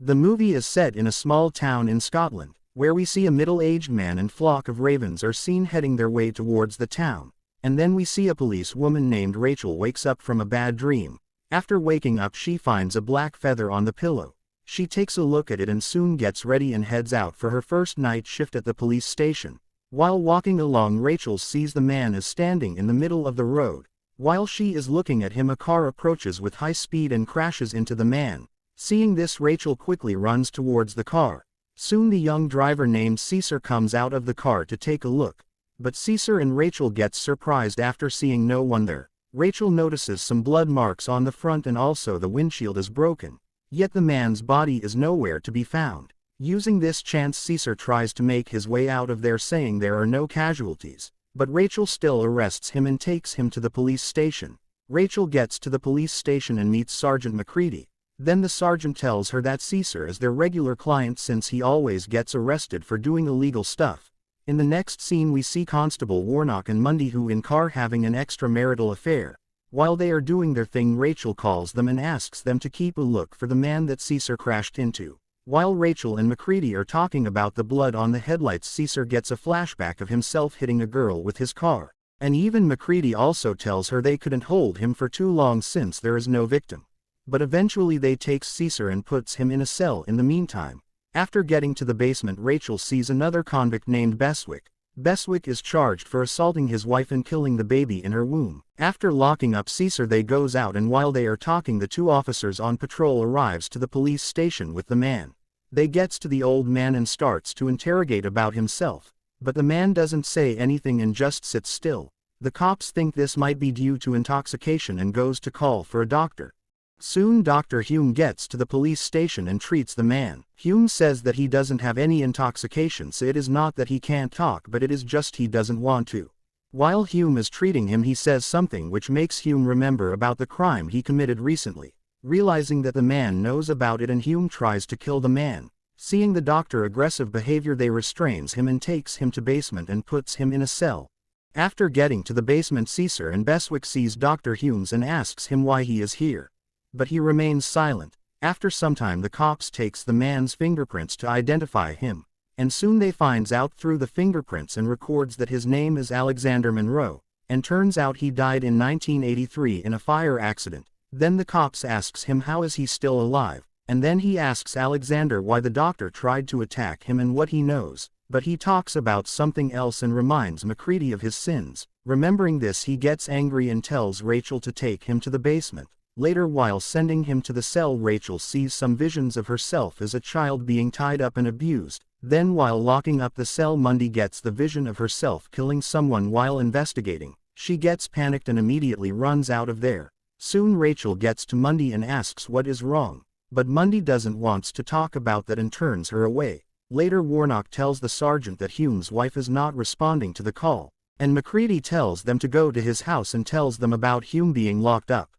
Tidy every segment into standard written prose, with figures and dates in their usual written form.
The movie is set in a small town in Scotland, where we see a middle-aged man and flock of ravens are seen heading their way towards the town, and then we see a police woman named Rachel wakes up from a bad dream. After waking up she finds a black feather on the pillow. She takes a look at it and soon gets ready and heads out for her first night shift at the police station. While walking along, Rachel sees the man is standing in the middle of the road. While she is looking at him, a car approaches with high speed and crashes into the man. Seeing this, Rachel quickly runs towards the car. Soon the young driver named Caesar comes out of the car to take a look. But Caesar and Rachel gets surprised after seeing no one there. Rachel notices some blood marks on the front and also the windshield is broken. Yet the man's body is nowhere to be found. Using this chance, Caesar tries to make his way out of there, saying there are no casualties. But Rachel still arrests him and takes him to the police station. Rachel gets to the police station and meets Sergeant McCready. Then the sergeant tells her that Caesar is their regular client since he always gets arrested for doing illegal stuff. In the next scene we see Constable Warnock and Mundy who in car having an extramarital affair. While they are doing their thing, Rachel calls them and asks them to keep a look for the man that Caesar crashed into. While Rachel and McCready are talking about the blood on the headlights, Caesar gets a flashback of himself hitting a girl with his car. And even McCready also tells her they couldn't hold him for too long since there is no victim. But eventually they take Caesar and puts him in a cell in the meantime. After getting to the basement, Rachel sees another convict named Beswick. Beswick is charged for assaulting his wife and killing the baby in her womb. After locking up Caesar they goes out, and while they are talking the two officers on patrol arrives to the police station with the man. They gets to the old man and starts to interrogate about himself. But the man doesn't say anything and just sits still. The cops think this might be due to intoxication and goes to call for a doctor. Soon Dr. Hume gets to the police station and treats the man. Hume says that he doesn't have any intoxication, so it is not that he can't talk, but it is just he doesn't want to. While Hume is treating him he says something which makes Hume remember about the crime he committed recently. Realizing that the man knows about it and Hume tries to kill the man. Seeing the doctor aggressive behavior they restrains him and takes him to basement and puts him in a cell. After getting to the basement, Caesar and Beswick sees Dr. Humes and asks him why he is here. But he remains silent. After some time the cops takes the man's fingerprints to identify him, and soon they finds out through the fingerprints and records that his name is Alexander Monroe, and turns out he died in 1983 in a fire accident. Then the cops asks him how is he still alive, and then he asks Alexander why the doctor tried to attack him and what he knows, but he talks about something else and reminds McCready of his sins. Remembering this he gets angry and tells Rachel to take him to the basement. Later, while sending him to the cell, Rachel sees some visions of herself as a child being tied up and abused. Then while locking up the cell, Mundy gets the vision of herself killing someone while investigating. She gets panicked and immediately runs out of there. Soon Rachel gets to Mundy and asks what is wrong, but Mundy doesn't want to talk about that and turns her away. Later Warnock tells the sergeant that Hume's wife is not responding to the call, and McCready tells them to go to his house and tells them about Hume being locked up.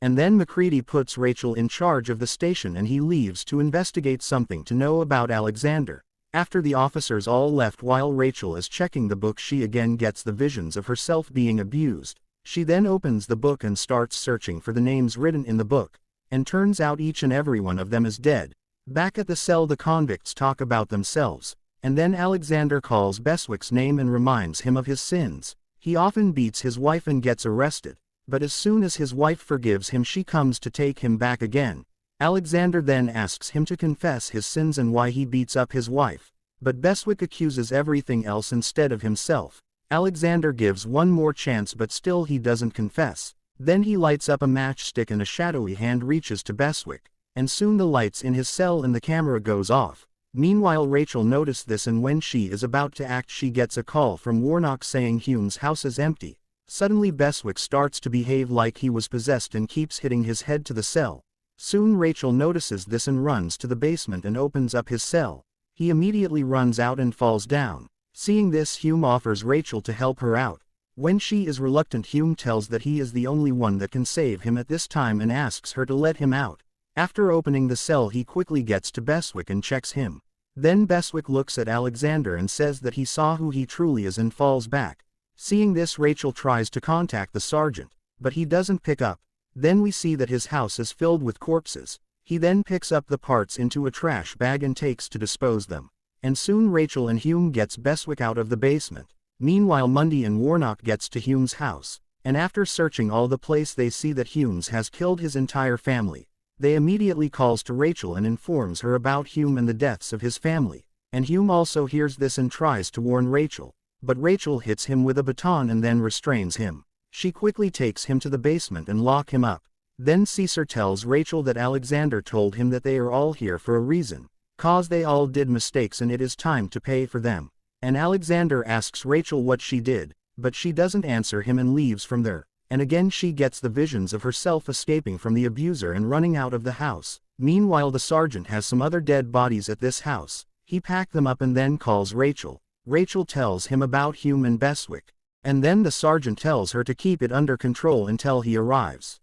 And then McCready puts Rachel in charge of the station and he leaves to investigate something to know about Alexander. After the officers all left, while Rachel is checking the book, she again gets the visions of herself being abused. She then opens the book and starts searching for the names written in the book, and turns out each and every one of them is dead. Back at the cell the convicts talk about themselves, and then Alexander calls Beswick's name and reminds him of his sins. He often beats his wife and gets arrested. But as soon as his wife forgives him she comes to take him back again. Alexander then asks him to confess his sins and why he beats up his wife. But Beswick accuses everything else instead of himself. Alexander gives one more chance but still he doesn't confess. Then he lights up a matchstick and a shadowy hand reaches to Beswick. And soon the lights in his cell and the camera goes off. Meanwhile Rachel noticed this and when she is about to act she gets a call from Warnock saying Hume's house is empty. Suddenly Beswick starts to behave like he was possessed and keeps hitting his head to the cell. Soon Rachel notices this and runs to the basement and opens up his cell. He immediately runs out and falls down. Seeing this, Hume offers Rachel to help her out. When she is reluctant, Hume tells that he is the only one that can save him at this time and asks her to let him out. After opening the cell he quickly gets to Beswick and checks him. Then Beswick looks at Alexander and says that he saw who he truly is and falls back. Seeing this, Rachel tries to contact the sergeant, but he doesn't pick up. Then we see that his house is filled with corpses. He then picks up the parts into a trash bag and takes to dispose them. And soon Rachel and Hume gets Beswick out of the basement. Meanwhile Mundy and Warnock gets to Hume's house, and after searching all the place they see that Hume has killed his entire family. They immediately calls to Rachel and informs her about Hume and the deaths of his family, and Hume also hears this and tries to warn Rachel, but Rachel hits him with a baton and then restrains him. She quickly takes him to the basement and lock him up. Then Caesar tells Rachel that Alexander told him that they are all here for a reason, cause they all did mistakes and it is time to pay for them. And Alexander asks Rachel what she did, but she doesn't answer him and leaves from there. And again she gets the visions of herself escaping from the abuser and running out of the house. Meanwhile the sergeant has some other dead bodies at this house. He packed them up and then calls Rachel. Rachel tells him about Hume and Beswick, and then the sergeant tells her to keep it under control until he arrives.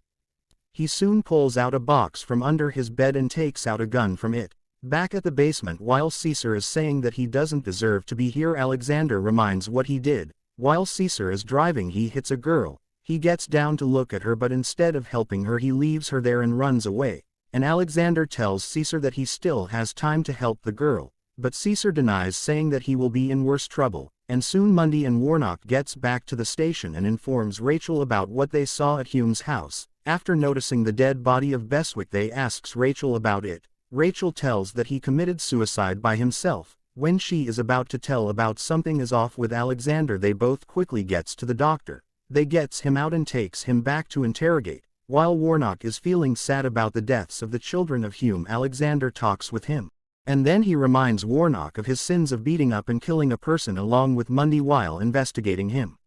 He soon pulls out a box from under his bed and takes out a gun from it. Back at the basement while Caesar is saying that he doesn't deserve to be here, Alexander reminds what he did. While Caesar is driving he hits a girl. He gets down to look at her but instead of helping her he leaves her there and runs away. And Alexander tells Caesar that he still has time to help the girl, but Caesar denies, saying that he will be in worse trouble. And soon Mundy and Warnock gets back to the station and informs Rachel about what they saw at Hume's house. After noticing the dead body of Beswick they asks Rachel about it. Rachel tells that he committed suicide by himself. When she is about to tell about something is off with Alexander they both quickly gets to the doctor. They gets him out and takes him back to interrogate. While Warnock is feeling sad about the deaths of the children of Hume, Alexander talks with him. And then he reminds Warnock of his sins of beating up and killing a person along with Mundy while investigating him.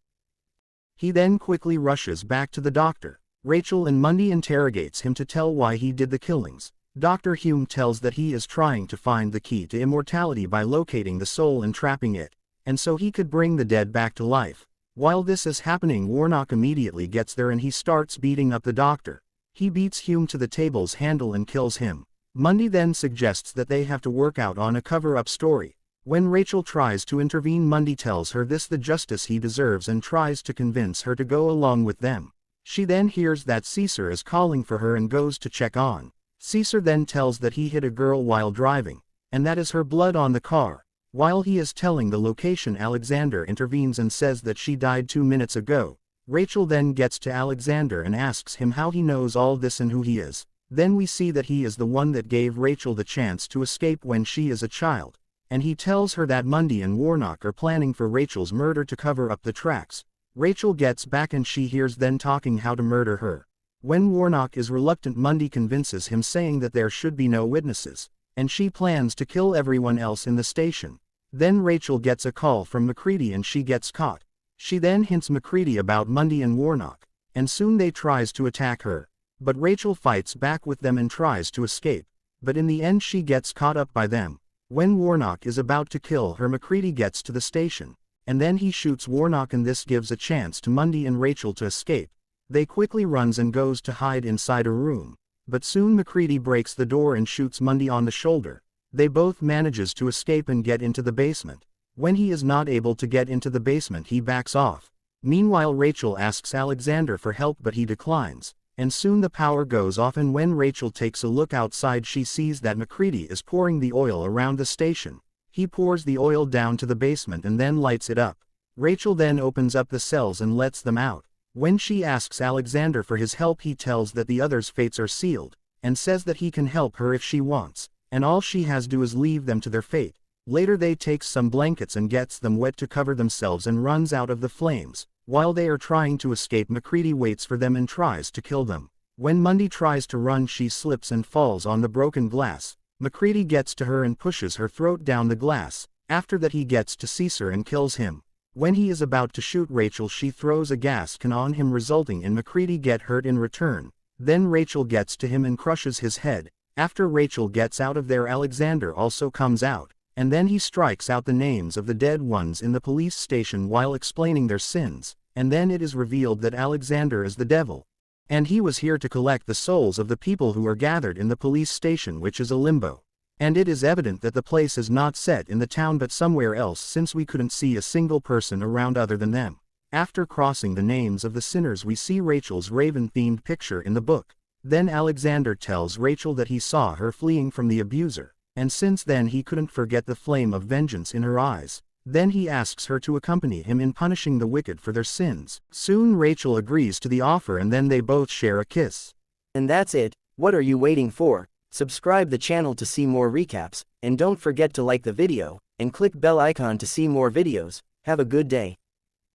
He then quickly rushes back to the doctor. Rachel and Mundy interrogates him to tell why he did the killings. Dr. Hume tells that he is trying to find the key to immortality by locating the soul and trapping it, and so he could bring the dead back to life. While this is happening Warnock immediately gets there and he starts beating up the doctor. He beats Hume to the table's handle and kills him. Mundy then suggests that they have to work out on a cover-up story. When Rachel tries to intervene Mundy tells her this the justice he deserves and tries to convince her to go along with them. She then hears that Caesar is calling for her and goes to check on. Caesar then tells that he hit a girl while driving, and that is her blood on the car. While he is telling the location Alexander intervenes and says that she died 2 minutes ago. Rachel then gets to Alexander and asks him how he knows all this and who he is. Then we see that he is the one that gave Rachel the chance to escape when she is a child, and he tells her that Mundy and Warnock are planning for Rachel's murder to cover up the tracks. Rachel gets back and she hears them talking how to murder her. When Warnock is reluctant Mundy convinces him saying that there should be no witnesses, and she plans to kill everyone else in the station. Then Rachel gets a call from Macready and she gets caught. She then hints Macready about Mundy and Warnock, and soon they tries to attack her. But Rachel fights back with them and tries to escape, but in the end she gets caught up by them. When Warnock is about to kill her Macready gets to the station, and then he shoots Warnock and this gives a chance to Mundy and Rachel to escape. They quickly runs and goes to hide inside a room, but soon Macready breaks the door and shoots Mundy on the shoulder. They both manages to escape and get into the basement. When he is not able to get into the basement he backs off. Meanwhile Rachel asks Alexander for help but he declines, and soon the power goes off and when Rachel takes a look outside she sees that Macready is pouring the oil around the station. He pours the oil down to the basement and then lights it up. Rachel then opens up the cells and lets them out. When she asks Alexander for his help he tells that the others' fates are sealed, and says that he can help her if she wants, and all she has to do is leave them to their fate. Later they takes some blankets and gets them wet to cover themselves and runs out of the flames. While they are trying to escape Macready waits for them and tries to kill them. When Mundy tries to run she slips and falls on the broken glass. Macready gets to her and pushes her throat down the glass. After that he gets to Caesar and kills him. When he is about to shoot Rachel she throws a gas can on him resulting in Macready get hurt in return. Then Rachel gets to him and crushes his head. After Rachel gets out of there Alexander also comes out, and then he strikes out the names of the dead ones in the police station while explaining their sins, and then it is revealed that Alexander is the devil. And he was here to collect the souls of the people who are gathered in the police station which is a limbo. And it is evident that the place is not set in the town but somewhere else since we couldn't see a single person around other than them. After crossing the names of the sinners we see Rachel's raven-themed picture in the book. Then Alexander tells Rachel that he saw her fleeing from the abuser, and since then he couldn't forget the flame of vengeance in her eyes. Then he asks her to accompany him in punishing the wicked for their sins. Soon Rachel agrees to the offer and then they both share a kiss. And that's it. What are you waiting for? Subscribe the channel to see more recaps, and don't forget to like the video, and click bell icon to see more videos. Have a good day.